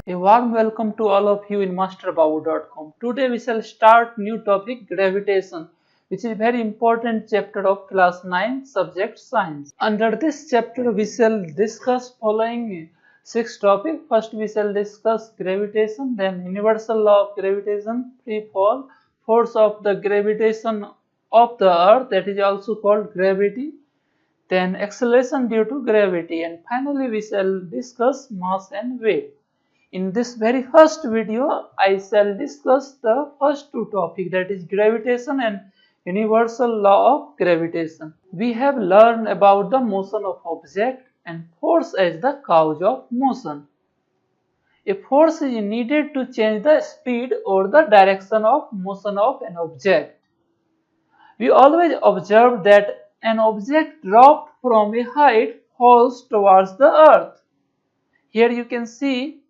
A warm welcome to all of you in masterbabu.com. Today we shall start new topic gravitation, which is very important chapter of class 9 subject science. Under this chapter we shall discuss following 6 topics. First we shall discuss gravitation, then universal law of gravitation, free fall, force of the gravitation of the earth, that is also called gravity, then acceleration due to gravity, and finally we shall discuss mass and weight. In this very first video, I shall discuss the first two topics, that is gravitation and universal law of gravitation. We have learned about the motion of object and force as the cause of motion. A force is needed to change the speed or the direction of motion of an object. We always observe that an object dropped from a height falls towards the earth. Here you can see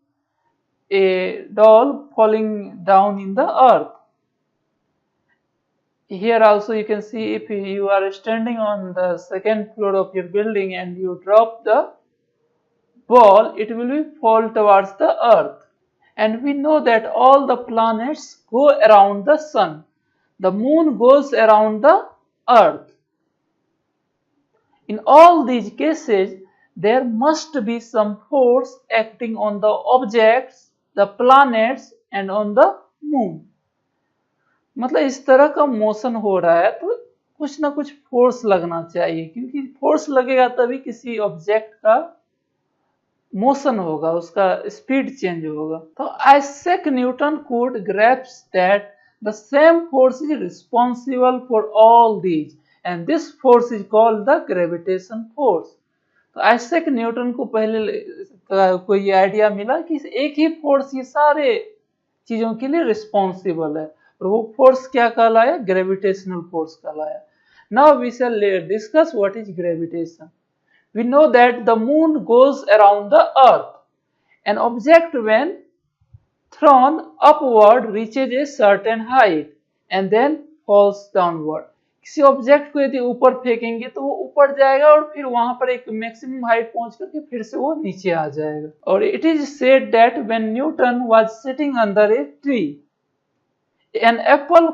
a doll falling down in the earth. Here also you can see if you are standing on the second floor of your building and you drop the ball, it will fall towards the earth. And we know that all the planets go around the sun. The moon goes around the earth. In all these cases, there must be some force acting on the objects, the planets and on the moon. मतलब इस तरह का motion हो रहा है तो कुछ ना कुछ फोर्स लगना चाहिए, क्योंकि फोर्स लगेगा तभी किसी ऑब्जेक्ट का मोशन होगा, उसका स्पीड चेंज होगा. तो Isaac Newton could grasp that the same force is responsible for all these and this force is called the gravitation force. तो आइजैक न्यूटन को पहले कोई आइडिया मिला कि एक ही फोर्स ये सारे चीजों के लिए रिस्पॉन्सिबल है, और वो फोर्स क्या कहलाया? ग्रेविटेशनल फोर्स कहलाया. Now we shall discuss what is gravitation. We know that the moon goes around the earth. An object when thrown upward reaches a certain height and then falls downward. किसी object को यदि ऊपर फेंकेंगे तो वो ऊपर जाएगा और फिर वहां पर एक मैक्सिमम हाइट पहुंच करके फिर से वो नीचे आ जाएगा. और it is said that when Newton was sitting under a tree an apple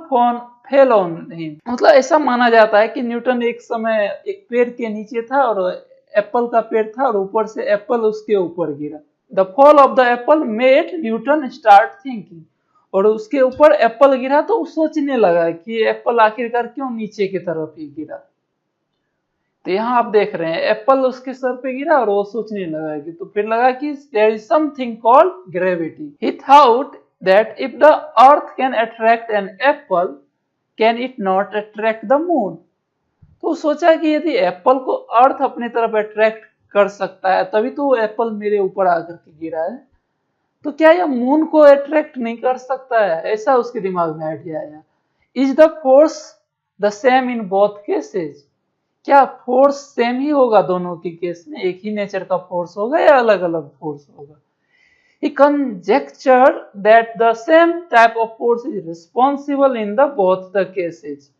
fell on him. मतलब ऐसा माना जाता है कि न्यूटन एक समय एक पेड़ के नीचे था और एप्पल का पेड़ था और ऊपर से एप्पल उसके ऊपर गिरा. The fall of the Apple made Newton start thinking. और उसके ऊपर एप्पल गिरा तो वो सोचने लगा कि एप्पल आखिरकार क्यों नीचे की तरफ ही गिरा. तो यहाँ आप देख रहे हैं एप्पल उसके सर पे गिरा और वो सोचने लगा कि, तो फिर लगा कि there is something called gravity. He thought that if the earth can attract an apple can it not attract the moon. तो सोचा कि यदि एप्पल को अर्थ अपनी तरफ अट्रैक्ट कर सकता है तभी तो एप्पल मेरे ऊपर आकर के गिरा है, तो क्या यह मून को अट्रैक्ट नहीं कर सकता है? ऐसा उसके दिमाग में आइडिया आया. Is the force the same in both cases. क्या फोर्स सेम ही होगा दोनों के केस में? एक ही नेचर का फोर्स होगा या अलग अलग फोर्स होगा? He conjectured that the same type of force is responsible in the both the cases.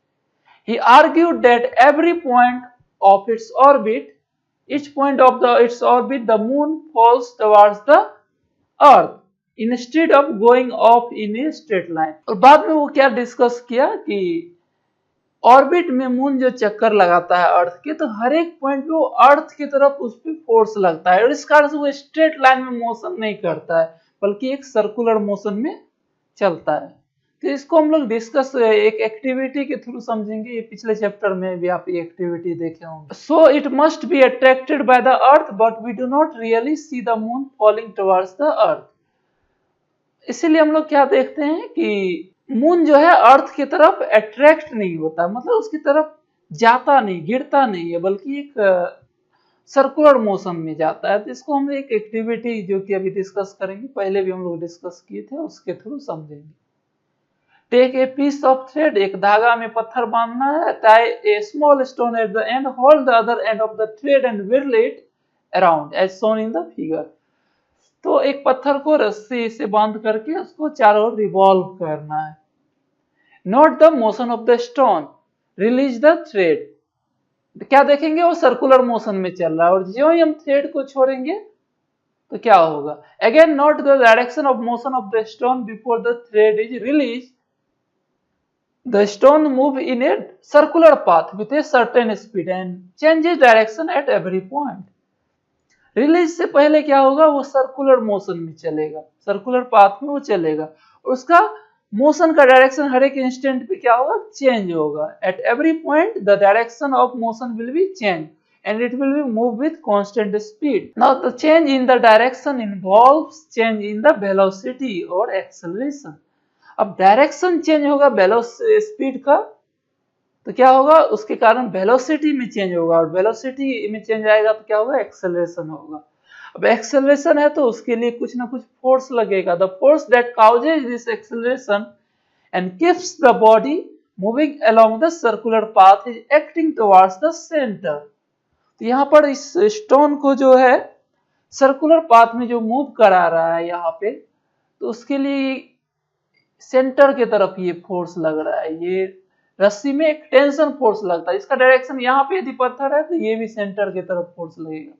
He argued that every point of its orbit, each point of its orbit, the moon falls towards the earth instead of going off in a straight line. और बाद में वो क्या discuss किया कि orbit में moon जो चक्कर लगाता है अर्थ के, तो हर एक पॉइंट पे वो अर्थ की तरफ उस पर फोर्स लगता है और इस कारण से वो स्ट्रेट लाइन में मोशन नहीं करता है बल्कि एक सर्कुलर मोशन में चलता है. तो इसको हम लोग डिस्कस एक एक्टिविटी के थ्रू समझेंगे. ये पिछले चैप्टर में भी आप ये एक्टिविटी देखे होंगे. So it must be attracted by the earth but we do not really see the moon falling towards the earth. इसीलिए हम लोग क्या देखते हैं कि मून जो है अर्थ की तरफ अट्रैक्ट नहीं होता, मतलब उसकी तरफ जाता नहीं, गिरता नहीं है, बल्कि एक सर्कुलर मोशन में जाता है. तो इसको हम एक एक्टिविटी जो कि अभी डिस्कस करेंगे, पहले भी हम लोग डिस्कस किए थे, उसके थ्रू समझेंगे. Take a piece of thread. एक धागा में पत्थर बांधना है. Tie a small stone at the end, hold the other end of the thread and whirl it around as shown in the figure. तो एक पत्थर को रस्सी से बांध करके उसको चारों ओर रिवॉल्व करना है. Note the motion of the stone, release the thread. क्या देखेंगे? वो सर्कुलर मोशन में चल रहा है और जो ही हम थ्रेड को छोड़ेंगे तो क्या होगा? Again note the direction of motion of the stone before the thread is release. The stone move in a circular path with a certain speed and changes direction at every point. Release से पहले क्या होगा? वो circular motion में चलेगा, circular path में वो चलेगा, और उसका मोशन का डायरेक्शन हर एक इंस्टेंट पे क्या होगा? चेंज होगा. At every point the direction of motion will be change and it will be move with constant speed. Now the change in the direction involves change in the velocity or acceleration. अब direction change होगा speed का, तो क्या होगा? उसके कारण velocity में change होगा, और वेलोसिटी में चेंज आएगा तो क्या होगा? एक्सेलरेशन होगा. अब एक्सेलरेशन है तो उसके लिए कुछ ना कुछ फोर्स लगेगा. The force that causes this acceleration and keeps the body moving along the circular path is acting towards the centre. तो यहाँ पर इस स्टोन को जो है सर्कुलर पाथ में जो मूव करा रहा है यहाँ पे, तो उसके लिए सेंटर की तरफ ये फोर्स लग रहा है. ये रस्सी में एक टेंशन फोर्स लगता है, इसका डायरेक्शन यहाँ पे यदि पत्थर है तो ये भी सेंटर की तरफ फोर्स लगेगा.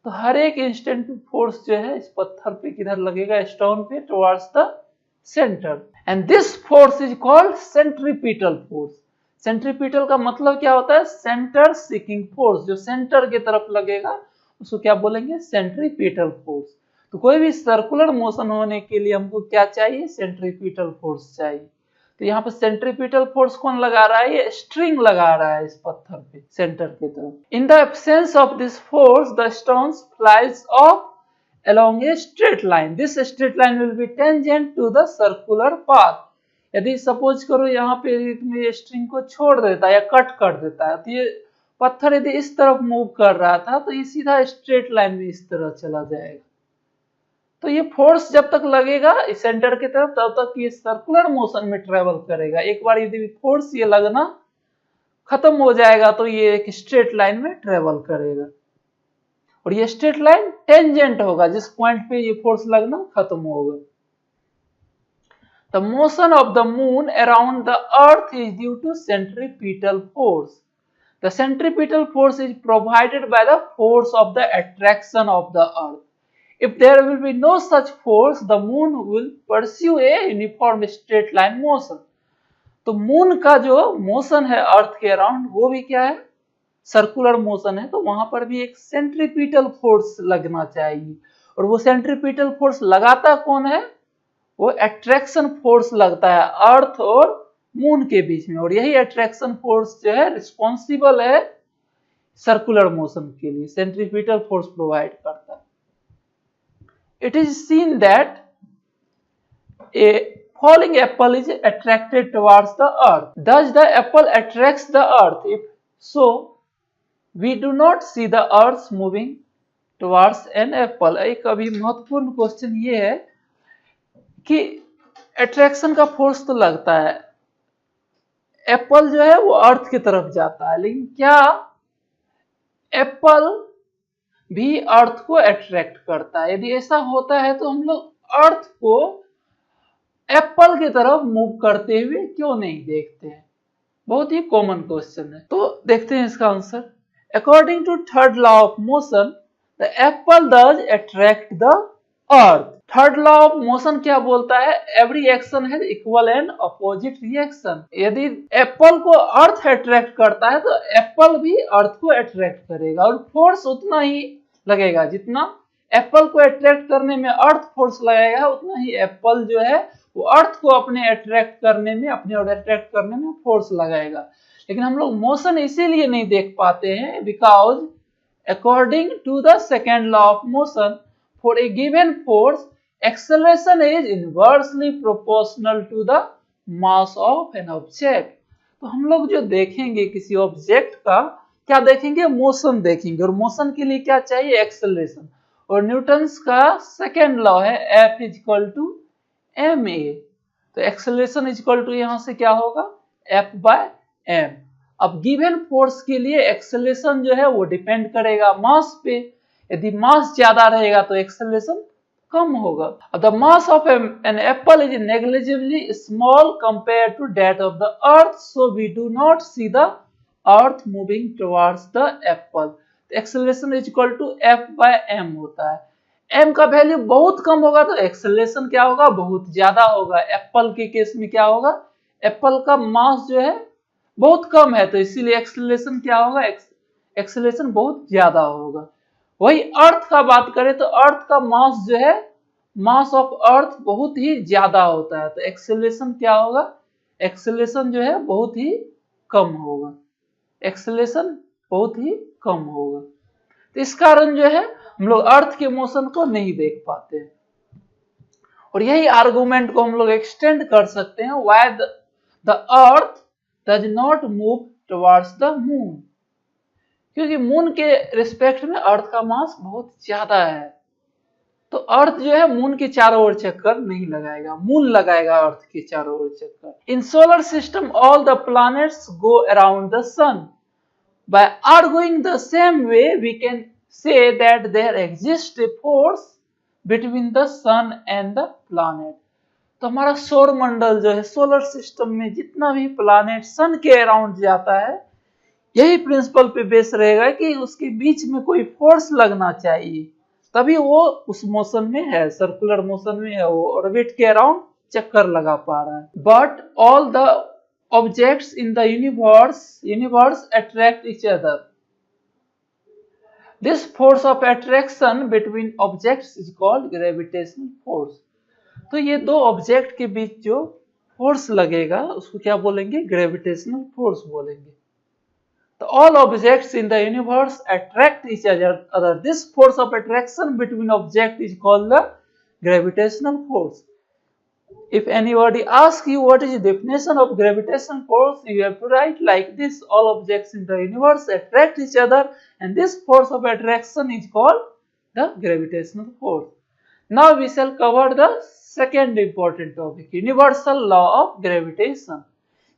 तो हर एक इंस्टेंट फोर्स जो है इस पत्थर पे किधर लगेगा? स्टोन पे, towards the centre. And this force is called centripetal force. Centripetal का मतलब क्या होता है? Centre seeking force. जो सेंटर की तरफ लगेगा उसको क्या बोलेंगे? Centripetal force. तो कोई भी सर्कुलर मोशन होने के लिए हमको क्या चाहिए? सेंट्रीपिटल फोर्स चाहिए. तो यहाँ पर सेंट्रीपिटल फोर्स कौन लगा रहा है? ये स्ट्रिंग लगा रहा है इस पत्थर पे सेंटर की तरफ. In the absence of this force the stones flies of along a straight line. This straight line will be tangent to the circular path. यदि सपोज करो यहाँ पे ये स्ट्रिंग को छोड़ देता है या कट कर देता है, तो ये पत्थर यदि इस तरफ मूव कर रहा था तो ये सीधा स्ट्रेट लाइन में इस तरह चला जाएगा. तो ये फोर्स जब तक लगेगा सेंटर की तरफ तब तक ये सर्कुलर मोशन में ट्रेवल करेगा. एक बार यदि फोर्स ये लगना खत्म हो जाएगा तो ये एक स्ट्रेट लाइन में ट्रेवल करेगा, और ये स्ट्रेट लाइन टेंजेंट होगा जिस पॉइंट पे ये फोर्स लगना खत्म होगा. The motion of the moon around the earth is due to centripetal force. The centripetal force is provided by the force of the attraction of the earth. If there will be no such force, the moon will pursue a uniform straight line motion. तो moon का जो motion है अर्थ के around वो भी क्या है? Circular motion है. तो वहां पर भी एक सेंट्रीपिटल फोर्स लगना चाहिए, और वो सेंट्रीपिटल फोर्स लगाता कौन है? वो अट्रैक्शन फोर्स लगता है अर्थ और मून के बीच में, और यही अट्रैक्शन फोर्स जो है रिस्पॉन्सिबल है सर्कुलर मोशन के लिए. सेंट्रीपिटल फोर्स प्रोवाइड करता है. It is seen that a falling apple is attracted towards the earth. Does the apple attracts the earth? If so, we do not see the earth moving towards an apple. एक अभी महत्वपूर्ण question ये है कि attraction का force तो लगता है, एप्पल जो है वो अर्थ की तरफ जाता है, लेकिन क्या एप्पल भी अर्थ को अट्रैक्ट करता है? यदि ऐसा होता है तो हम लोग अर्थ को एप्पल की तरफ मूव करते हुए क्यों नहीं देखते हैं? बहुत ही कॉमन क्वेश्चन है. तो देखते हैं इसका answer. According to third law of motion the apple does attract the earth. Third law of motion क्या बोलता है? Every action has equal and opposite reaction. यदि एप्पल को अर्थ अट्रैक्ट करता है तो एप्पल भी अर्थ को अट्रैक्ट करेगा, और फोर्स उतना ही लगेगा जितना एप्पल को अट्रैक्ट करने में अर्थ फोर्स लगेगा, उतना ही एप्पल जो है वो अर्थ को अपने अट्रैक्ट करने में, अपने और अट्रैक्ट करने में फोर्स लगाएगा. लेकिन हम लोग मोशन इसीलिए नहीं देख पाते हैं because according to the second law of motion for a given force acceleration is inversely proportional to the mass of an object. तो हम लोग जो देखेंगे किसी ऑब्जेक्ट का, क्या देखेंगे? मोशन देखेंगे, और मोशन के लिए क्या चाहिए? एक्सेलरेशन. और न्यूटन्स का सेकेंड लॉ है F is equal to ma. तो एक्सेलरेशन इज इक्वल टू यहां से क्या होगा? F by m. अब गिवन फोर्स के लिए एक्सेलरेशन जो है वो डिपेंड करेगा मास पे. यदि मास ज्यादा रहेगा तो एक्सेलरेशन कम होगा. The mass of an apple is negligibly small compare to that of the earth, so we do not see the earth moving towards the apple. Acceleration is equal to F by m होता है. m का value बहुत कम होगा तो acceleration क्या होगा, बहुत ज्यादा होगा। एप्पल के केस में क्या होगा, एप्पल का मास जो है बहुत कम है तो इसीलिए एक्सेलरेशन क्या होगा, एक्सेलरेशन बहुत ज्यादा होगा। वही अर्थ का बात करें तो अर्थ का मास जो है, मास ऑफ अर्थ बहुत ही ज्यादा होता है तो एक्सेलरेशन क्या होगा, एक्सेलरेशन जो है बहुत ही कम होगा, एक्सेलरेशन बहुत ही कम होगा। तो इस कारण जो है हम लोग अर्थ के मोशन को नहीं देख पाते हैं। और यही आर्गुमेंट को हम लोग एक्सटेंड कर सकते हैं, why the earth does not move towards the moon, क्योंकि मून के रिस्पेक्ट में अर्थ का मास बहुत ज्यादा है तो अर्थ जो है मून के चारों ओर चक्कर नहीं लगाएगा, मून लगाएगा अर्थ के चारों ओर चक्कर। In solar system all the planets go around the sun. By arguing the same way, we can say that there exists a force between the sun and the planet. तो हमारा सौर मंडल जो है, सोलर सिस्टम में जितना भी planet सन के around जाता है, यही प्रिंसिपल पे बेस रहेगा कि उसके बीच में कोई फोर्स लगना चाहिए, तभी वो उस मोशन में है, सर्कुलर मोशन में है, वो ऑर्बिट के अराउंड चक्कर लगा पा रहा है। But all the objects in the universe attract each other. This force of attraction between objects is called gravitational force. तो ये दो ऑब्जेक्ट के बीच जो फोर्स लगेगा उसको क्या बोलेंगे, ग्रेविटेशनल फोर्स बोलेंगे। तो all objects in the universe attract each other. This force of attraction between objects is called the gravitational force. If anybody asks you what is the definition of gravitational force, you have to write like this: all objects in the universe attract each other and this force of attraction is called the gravitational force. Now we shall cover the second important topic, universal law of gravitation.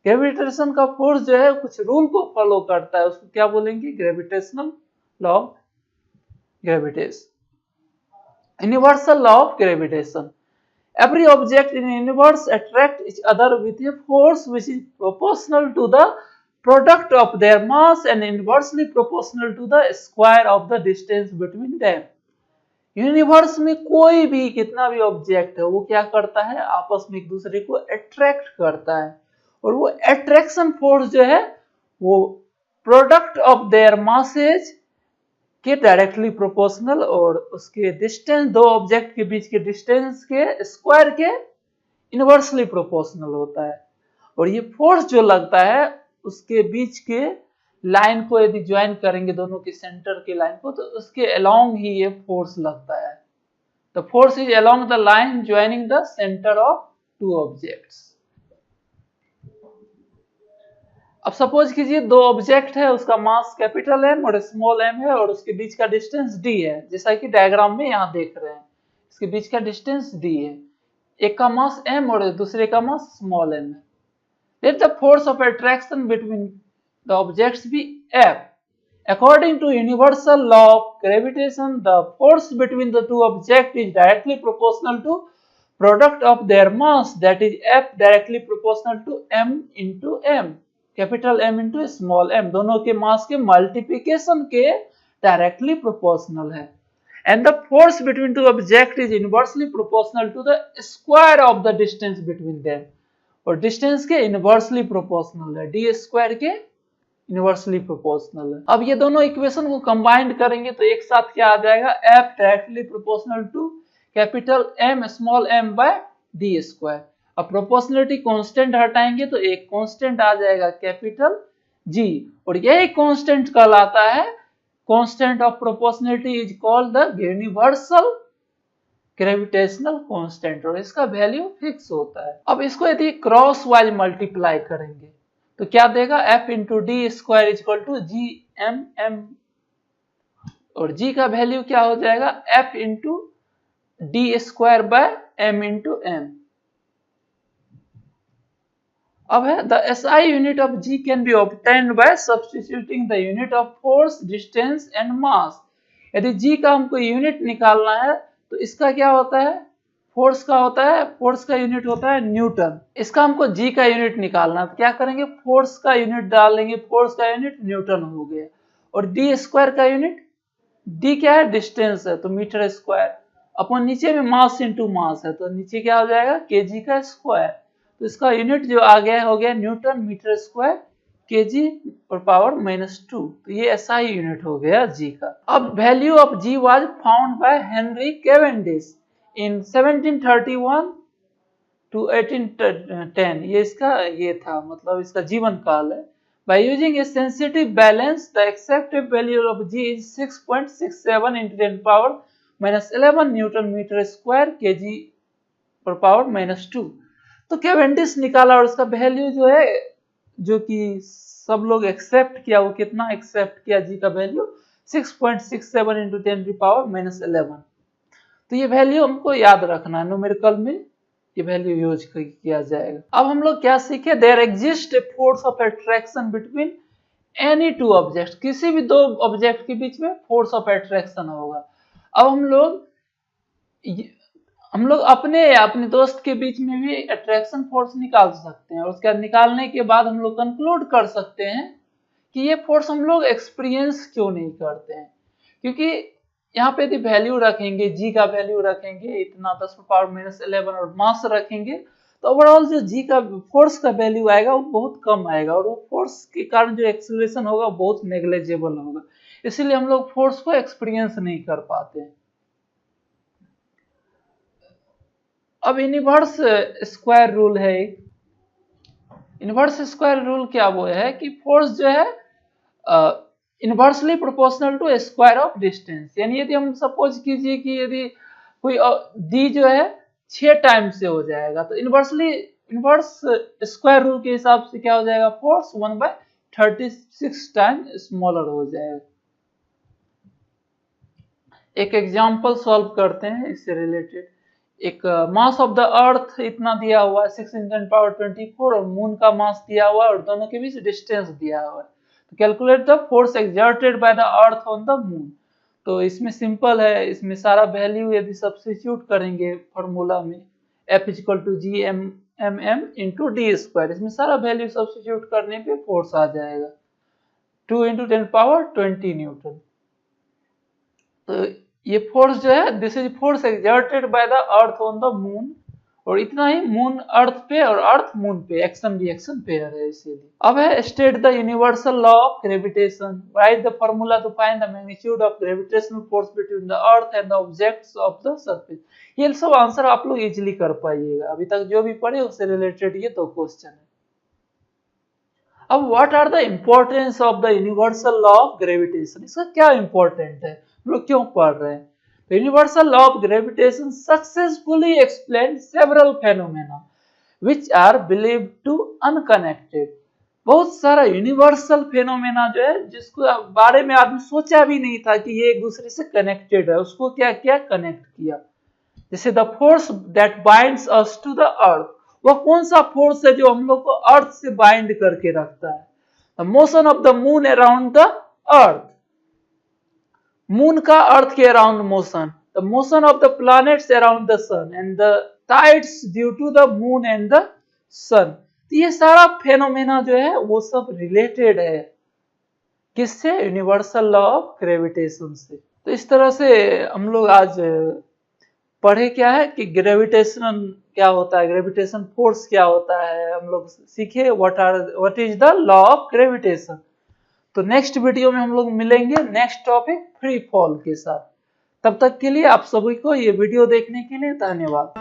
Gravitation का force जो है कुछ rule को follow करता है, उसको क्या बोलेंगे, gravitational law of gravitation, universal law of gravitation. Every object in the universe attract each other with a force which is proportional to the product of their mass and inversely proportional to the square of the distance between them. Universe में कोई भी कितना भी object है वो क्या करता है, आपस में एक दूसरे को अट्रैक्ट करता है और वो अट्रैक्शन फोर्स जो है वो प्रोडक्ट ऑफ देयर मासेज के डायरेक्टली प्रोपोर्शनल और उसके डिस्टेंस, दो ऑब्जेक्ट के बीच के डिस्टेंस के स्क्वायर के इनवर्सली प्रोपोर्शनल होता है। और ये फोर्स जो लगता है उसके बीच के लाइन को यदि ज्वाइन करेंगे, दोनों के सेंटर के लाइन को, तो उसके अलोंग ही ये फोर्स लगता है। The force is along the line joining the centre of two objects. अब सपोज कीजिए दो ऑब्जेक्ट है, उसका मास कैपिटल एम और स्मॉल एम है और उसके बीच का डिस्टेंस डी है, जैसा कि डायग्राम में यहाँ देख रहे हैं, इसके बीच का डिस्टेंस डी है, एक का मास एम और दूसरे का मास स्मॉल एम है। Let the force of attraction between the objects be F. According to universal law of gravitation, the force between the two objects is directly proportional to product of their mass, that is F directly proportional to m into m, capital M into small m, दोनों के mass के multiplication के directly proportional है। And the force between two objects is inversely proportional to the square of the distance between them, और distance के inversely proportional है, D square के inversely proportional है। अब ये दोनों इक्वेशन को कंबाइंड करेंगे तो एक साथ क्या आ जाएगा, F directly proportional to capital M small m by D square. अब प्रोपोर्शनलिटी कांस्टेंट हटाएंगे तो एक कांस्टेंट आ जाएगा कैपिटल G, और यही कांस्टेंट कहलाता है constant of proportionality, is called the universal gravitational constant, और इसका वैल्यू फिक्स होता है। अब इसको यदि क्रॉस वाइज मल्टीप्लाई करेंगे तो क्या देगा, F into D square is equal to G M M, और G का वैल्यू क्या हो जाएगा, F into D square by m into m। अब है the SI unit of G can be obtained by substituting the unit of force, distance and mass. यदि G का हमको यूनिट निकालना है तो इसका क्या होता है, फोर्स का होता है, फोर्स का यूनिट होता है न्यूटन। इसका हमको G का यूनिट निकालना है तो क्या करेंगे, फोर्स का यूनिट डालेंगे, फोर्स का यूनिट न्यूटन हो गया, और डी स्क्वायर का यूनिट, डी क्या है, डिस्टेंस है तो मीटर स्क्वायर, अपन नीचे में मास इंटू मास है, तो नीचे क्या हो जाएगा केजी का स्क्वायर, तो इसका यूनिट जो आ गया हो गया न्यूटन मीटर स्क्वायर केजी पर पावर -2, तो ये ऐसा ही यूनिट हो गया जी का। अब value of G was found by Henry Cavendish in 1731 to 1810, ये इसका ये था, मतलब इसका जीवन काल है। By using a sensitive balance, the accepted value of G is 6.67 into 10 power -11 newton metre square kg पर पावर -2। तो कैवेंडिश निकाला और उसका वैल्यू जो है, जो कि सब लोग एक्सेप्ट किया, वो कितना एक्सेप्ट किया जी का वैल्यू 6.67 into 10 पावर -11। तो ये वैल्यू हमको याद रखना है, न्यूमेरिकल में ये वैल्यू यूज किया जाएगा। अब हम लोग क्या सीखे, there exist a force of attraction between any two object, किसी भी दो ऑब्जेक्ट के बीच में फोर्स ऑफ अट्रैक्शन होगा। अब हम लोग अपने या अपने दोस्त के बीच में भी अट्रैक्शन फोर्स निकाल सकते हैं, और उसके निकालने के बाद हम लोग कंक्लूड कर सकते हैं कि ये फोर्स हम लोग एक्सपीरियंस क्यों नहीं करते हैं, क्योंकि यहाँ पे यदि वैल्यू रखेंगे, जी का वैल्यू रखेंगे इतना 10 पावर -11 और मास रखेंगे, तो ओवरऑल जो जी का फोर्स का वैल्यू आएगा वो बहुत कम आएगा, और वो फोर्स के कारण जो एक्सीलरेशन होगा वो बहुत नेग्लिजिबल होगा, इसीलिए हम लोग फोर्स को एक्सपीरियंस नहीं कर पाते हैं। अब इनवर्स स्क्वायर रूल है, इनवर्स स्क्वायर रूल क्या वो है कि फोर्स जो है inversely proportional to square of distance, यानी यदि हम सपोज कीजिए कि यदि कोई डी जो है 6 टाइम से हो जाएगा, तो इनवर्स स्क्वायर रूल के हिसाब से क्या हो जाएगा, फोर्स 1/36 टाइम स्मॉलर हो जाएगा। एक एग्जांपल सॉल्व करते हैं इससे रिलेटेड। एक मास ऑफ द अर्थ इतना दिया हुआ है 6 × 10⁻24, और मून का मास दिया हुआ है, और दोनों के बीच डिस्टेंस दिया हुआ है। तो calculate the force exerted by the earth on the moon. तो इसमें सिंपल है, इसमें सारा वैल्यू यदि सब्स्टिट्यूट करेंगे फॉर्मूला में F = G/mm × d², इसमें सारा वैल्यू सब्स्टिट्यूट करने पे फोर्स आ जाएगा 2 × 10⁻20 न्यूटन। तो ये फोर्स जो है, this is force exerted by the earth on the moon, और इतना ही मून अर्थ पे और अर्थ मून पे एक्शन रिएक्शन पेयर है, इसीलिए। अब है state the universal law of gravitation, right the formula to find the magnitude of gravitational force between the earth and the objects of the surface. ये सब answer आप लोग easily कर पाइएगा, अभी तक जो भी पढ़े उससे रिलेटेड ये तो क्वेश्चन है। अब what are the importance of the universal law of gravitation, इसका क्या इंपॉर्टेंट है, लोग क्यों पढ़ रहे हैं। The universal law of gravitation successfully explained several phenomena which are believed to unconnected। बहुत सारा यूनिवर्सल फेनोमेना जो है, जिसको बारे में आदमी सोचा भी नहीं था कि ये एक दूसरे से कनेक्टेड है, उसको क्या किया, कनेक्ट किया। जैसे the force that binds us to the earth, वह कौन सा फोर्स है जो हम लोग को अर्थ से बाइंड करके रखता है। The motion of the moon around the earth, moon का अर्थ के around motion, the motion of the planets around the sun, and the tides due to the moon and the sun. तो ये सारा phenomena जो है वो सब related है किससे, यूनिवर्सल लॉ ऑफ ग्रेविटेशन से। तो इस तरह से हम लोग आज पढ़े क्या है कि ग्रेविटेशन क्या होता है, ग्रेविटेशन फोर्स क्या होता है, हम लोग सीखे what is the law of gravitation. तो नेक्स्ट वीडियो में हम लोग मिलेंगे नेक्स्ट टॉपिक फ्री फॉल के साथ। तब तक के लिए आप सभी को ये वीडियो देखने के लिए धन्यवाद।